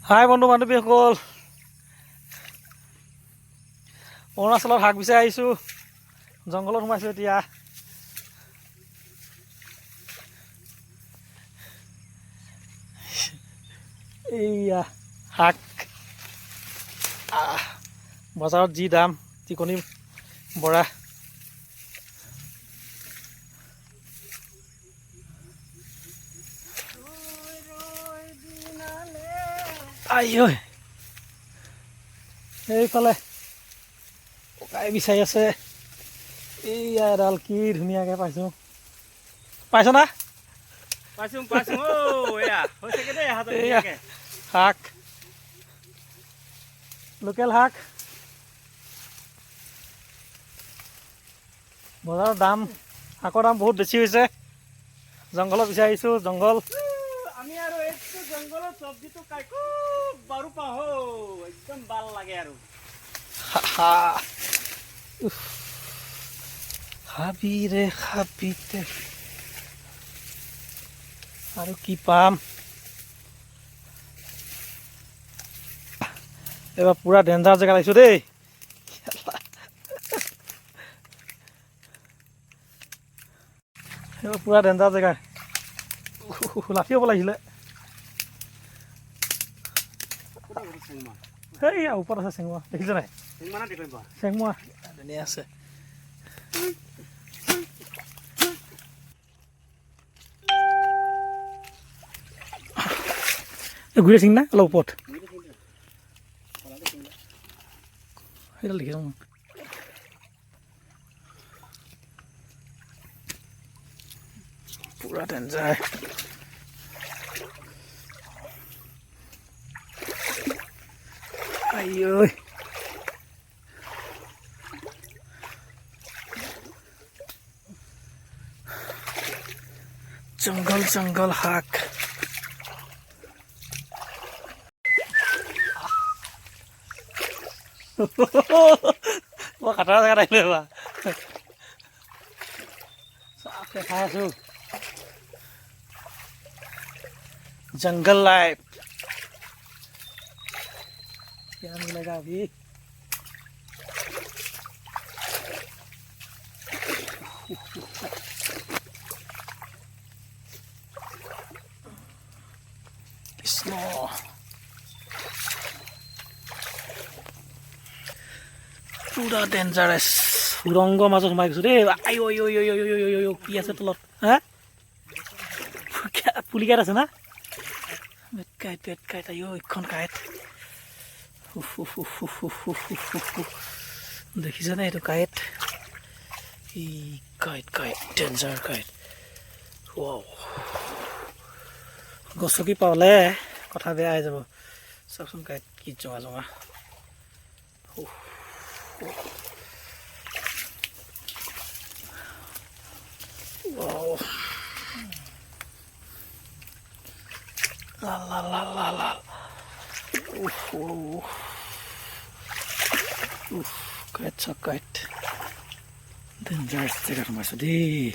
হাই বন্ধু বান্ধৱীসকল, অৰুণাচলত শাক বিচাৰি আহিছোঁ। জংঘলত সোমাইছোঁ এতিয়া। এইয়া শাক, বজাৰত যি দাম, টিকনি বৰা। ঐ এইফালে ককাই বিচাৰি আছে। এইয়া এডাল কি ধুনীয়াকৈ পাইছোঁ। পাইছ না? শাক, লোকেল শাক। বজাৰৰ দাম, শাকৰ দাম বহুত বেছি হৈছে। জংঘলত বিচাৰি আহিছোঁ, জংঘল। আমি আৰু এইটো জংঘলৰ চব্জিটো খাই খুব বাৰু পাওঁ, একদম ভাল লাগে আৰু খাবি ৰে খাবিতে আৰু কি পাম। এইবাৰ পুৰা ডেঞ্জাৰ জেগা লাগিছোঁ দেই। এইবাৰ পুৰা ডেঞ্জাৰ জেগা। লাঠি হ'ব লাগিছিলে। সেইয়া ওপৰত আছে চেংমৰা, দেখিছে নাই? চেংমৰা ধুনীয়া আছে। ঘূৰি চিং না অলপ ওপৰত সেইডাল দেখিছোঁ। পুৰা ডেঞ্জাৰ। আইঐ জংঘল জংঘল শাক। মই খাটাৰা জেগাত আহিলোঁ এবাৰ। চাহকে খাই আছোঁ। जंगल लाइफ क्या मिलेगा अभी? स्नो पूरा डेंजारस। সুৰংগৰ মাজত সোমাই গৈছোঁ দেই। আই ঐ ঐ ঐ ঐ ঐ ঐ কি আছে তলত? হা পুলিকাত আছে না? বেট কাইট আইও এইখন কাইট। দেখিছেনে এইটো কাইট? ই কাইট ডেঞ্জাৰ কাইট। ৱাও, গছকি পালে কথা বেয়া হৈ যাব। চাওকচোন কাইট কি জঙা জঙা। Wow la. Kite. Dangerous jagah masuk di.